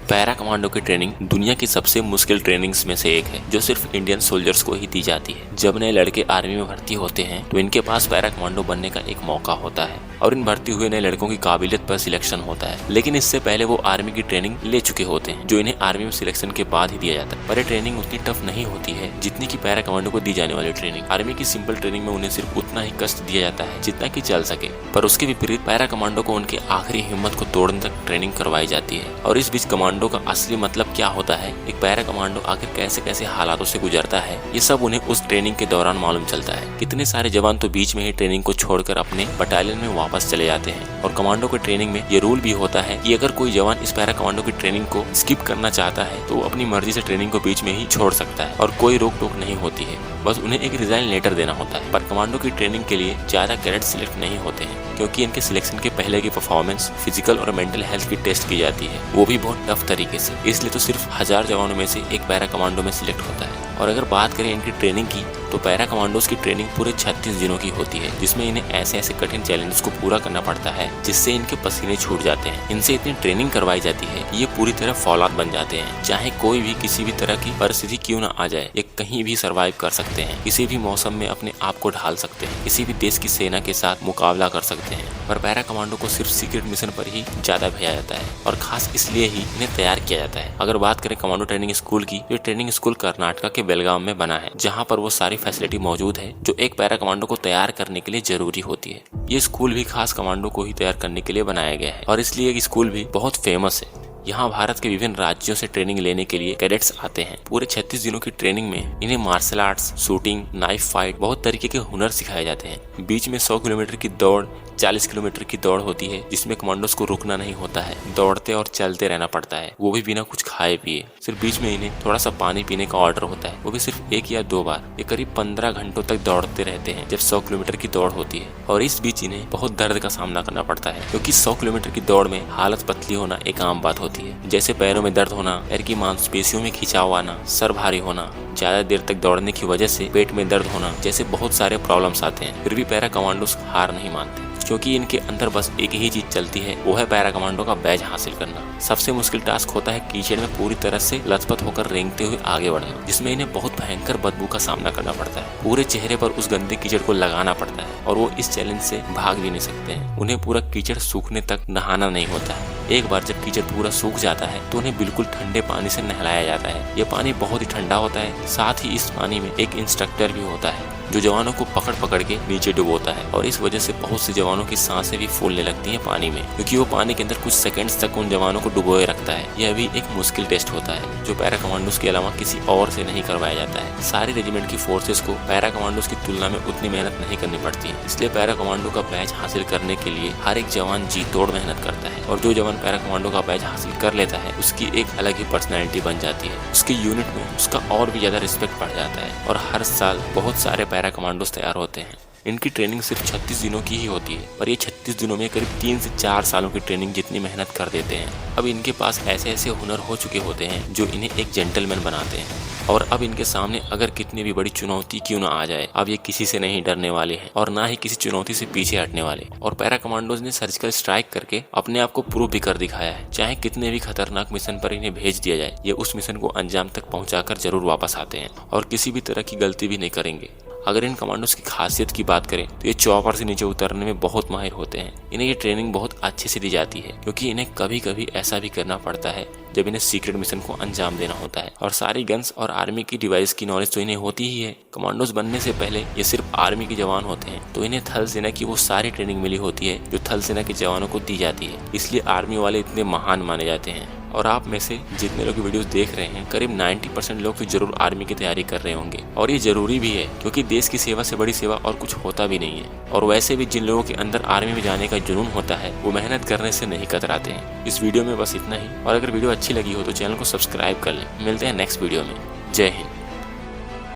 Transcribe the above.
Para commando की training दुनिया की सबसे मुश्किल ट्रेनिंग्स में से एक है जो सिर्फ इंडियन सोल्जर्स को ही दी जाती है। जब नए लड़के आर्मी में भर्ती होते हैं तो इनके पास पैरा कमांडो बनने का एक मौका होता है और इन भर्ती हुए नए लड़कों की काबिलियत पर सिलेक्शन होता है। लेकिन इससे पहले वो आर्मी की ट्रेनिंग ले चुके होते हैं जो इन्हें आर्मी में सिलेक्शन के बाद ही दिया जाता है। पर ये ट्रेनिंग उतनी टफ नहीं होती है जितनी की पैरा कमांडो को दी जाने वाली ट्रेनिंग। आर्मी की सिंपल ट्रेनिंग में उन्हें सिर्फ उतना ही कष्ट दिया जाता है जितना की चल सके, पर उसके विपरीत पैरा कमांडो को उनके आखिरी हिम्मत को तोड़ने तक ट्रेनिंग करवाई जाती है। और इस बीच कमांडो का असली मतलब क्या होता है, एक पैरा कमांडो आखिर कैसे कैसे हालातों से गुजरता है, ये सब उन्हें उस ट्रेनिंग के दौरान मालूम चलता है। कितने सारे जवान तो बीच में ही ट्रेनिंग को छोड़कर अपने बटालियन में वापस चले जाते हैं। और कमांडो के ट्रेनिंग में ये रूल भी होता है कि अगर कोई जवान इस पैरा कमांडो की ट्रेनिंग को स्किप करना चाहता है तो वो अपनी मर्जी से ट्रेनिंग को बीच में ही छोड़ सकता है और कोई रोक टोक नहीं होती है, बस उन्हें एक रिजाइन लेटर देना होता है। पर कमांडो की ट्रेनिंग के लिए ज्यादा कैडेट सिलेक्ट नहीं होते हैं क्योंकि इनके सिलेक्शन के पहले की परफॉर्मेंस, फिजिकल और मेंटल हेल्थ की टेस्ट की जाती है, वो भी बहुत टफ तरीके से। इसलिए तो सिर्फ 1000 जवानों में से एक पैरा कमांडो में सिलेक्ट होता है। और अगर बात करें इनकी ट्रेनिंग की तो पैरा कमांडोज की ट्रेनिंग पूरे 36 दिनों की होती है जिसमें इन्हें ऐसे ऐसे कठिन चैलेंजेस को पूरा करना पड़ता है जिससे इनके पसीने छूट जाते हैं। इनसे इतनी ट्रेनिंग करवाई जाती है ये पूरी तरह फौलाद बन जाते हैं। चाहे कोई भी किसी भी तरह की परिस्थिति क्यों ना आ जाए, ये कहीं भी सर्वाइव कर सकते हैं, किसी भी मौसम में अपने आप को ढाल सकते हैं, किसी भी देश की सेना के साथ मुकाबला कर सकते हैं। पर पैरा कमांडो को सिर्फ सीक्रेट मिशन पर ही ज्यादा भेजा जाता है और खास इसलिए ही इन्हें तैयार किया जाता है। अगर बात करें कमांडो ट्रेनिंग स्कूल की, तो ट्रेनिंग स्कूल कर्नाटका के बेलगाम में बना है जहाँ पर वो सारी फैसिलिटी मौजूद है जो एक पैरा कमांडो को तैयार करने के लिए जरूरी होती है। ये स्कूल भी खास कमांडो को ही तैयार करने के लिए बनाया गया है और इसलिए ये स्कूल भी बहुत फेमस है। यहाँ भारत के विभिन्न राज्यों से ट्रेनिंग लेने के लिए कैडेट्स आते हैं। पूरे 36 दिनों की ट्रेनिंग में इन्हें martial arts, shooting, knife fight, बहुत तरीके के हुनर सिखाए जाते हैं। बीच में 100 किलोमीटर की दौड़, 40 किलोमीटर की दौड़ होती है जिसमें कमांडोज को रुकना नहीं होता है, दौड़ते और चलते रहना पड़ता है, वो भी बिना कुछ खाए पिए। सिर्फ बीच में इन्हें थोड़ा सा पानी पीने का ऑर्डर होता है, वो भी सिर्फ 1 या 2 बार। ये करीब 15 घंटों तक दौड़ते रहते हैं जब 100 किलोमीटर की दौड़ होती है। और इस बीच इन्हें बहुत दर्द का सामना करना पड़ता है क्योंकि 100 किलोमीटर की दौड़ में हालत पतली होना एक आम बात होती है, जैसे पैरों में दर्द होना, पैर की मांसपेशियों में खिंचाव आना, सर भारी होना, ज्यादा देर तक दौड़ने की वजह से पेट में दर्द होना, जैसे बहुत सारे प्रॉब्लम्स आते हैं। फिर भी पैरा कमांडोज हार नहीं मानते क्योंकि इनके अंदर बस एक ही चीज चलती है, वो है पैरा कमांडो का बैज हासिल करना। सबसे मुश्किल टास्क होता है कीचड़ में पूरी तरह से लथपथ होकर रेंगते हुए आगे बढ़ना, जिसमें इन्हें बहुत भयंकर बदबू का सामना करना पड़ता है। पूरे चेहरे पर उस गंदे कीचड़ को लगाना पड़ता है और वो इस चैलेंज से भाग भी नहीं सकते हैं। उन्हें पूरा कीचड़ सूखने तक नहाना नहीं होता है। एक बार जब कीचड़ पूरा सूख जाता है तो उन्हें बिल्कुल ठंडे पानी से नहलाया जाता है। ये पानी बहुत ही ठंडा होता है। साथ ही इस पानी में एक इंस्ट्रक्टर भी होता है जो जवानों को पकड़ पकड़ के नीचे डुबोता है और इस वजह से बहुत से जवानों की सांसें भी फूलने लगती हैं पानी में, क्योंकि वो पानी के अंदर कुछ सेकंड्स तक उन जवानों को डुबोए रखता है। यह भी एक मुश्किल टेस्ट होता है जो पैरा कमांडोज के अलावा किसी और से नहीं करवाया जाता है। सारी रेजिमेंट की फोर्सेस को पैरा कमांडोज की तुलना में उतनी मेहनत नहीं करनी पड़ती है, इसलिए पैरा कमांडो का बैच हासिल करने के लिए हर एक जवान जी तोड़ मेहनत करता है। और जो जवान पैरा कमांडो का बैच हासिल कर लेता है उसकी एक अलग ही पर्सनैलिटी बन जाती है। उसके यूनिट में उसका और भी ज्यादा रिस्पेक्ट बढ़ जाता है और हर साल बहुत सारे पैरा कमांडोज तैयार होते हैं। इनकी ट्रेनिंग सिर्फ 36 दिनों की ही होती है, पर ये 36 दिनों में करीब 3 से 4 सालों की ट्रेनिंग जितनी मेहनत कर देते हैं। अब इनके पास ऐसे ऐसे हुनर हो चुके होते हैं जो इन्हें एक जेंटलमैन बनाते हैं। और अब इनके सामने अगर कितनी भी बड़ी चुनौती क्यों ना आ जाए, अब ये किसी से नहीं डरने वाले हैं और ना ही किसी चुनौती से पीछे हटने वाले। और पैरा कमांडोज ने सर्जिकल स्ट्राइक करके अपने आप को प्रूव भी कर दिखाया है। चाहे कितने भी खतरनाक मिशन पर इन्हें भेज दिया जाए, ये उस मिशन को अंजाम तक पहुंचाकर जरूर वापस आते हैं और किसी भी तरह की गलती भी नहीं करेंगे। अगर इन कमांडोज की खासियत की बात करें तो ये चॉपर से नीचे उतरने में बहुत माहिर होते हैं। इन्हें ये ट्रेनिंग बहुत अच्छे से दी जाती है क्योंकि इन्हें कभी कभी ऐसा भी करना पड़ता है जब इन्हें सीक्रेट मिशन को अंजाम देना होता है। और सारी गन्स और आर्मी की डिवाइस की नॉलेज तो इन्हें होती ही है। कमांडोज बनने से पहले ये सिर्फ आर्मी के जवान होते हैं तो इन्हें थल सेना की वो सारी ट्रेनिंग मिली होती है जो थल सेना के जवानों को दी जाती है, इसलिए आर्मी वाले इतने महान माने जाते हैं। और आप में से जितने लोग वीडियोस देख रहे हैं करीब 90% लोग तो जरूर आर्मी की तैयारी कर रहे होंगे और ये जरूरी भी है क्योंकि देश की सेवा से बड़ी सेवा और कुछ होता भी नहीं है। और वैसे भी जिन लोगों के अंदर आर्मी में जाने का जुनून होता है वो मेहनत करने से नहीं कतराते हैं। इस वीडियो में बस इतना ही और अगर वीडियो अच्छी लगी हो तो चैनल को सब्सक्राइब कर लें। मिलते हैं नेक्स्ट वीडियो में। जय हिंद।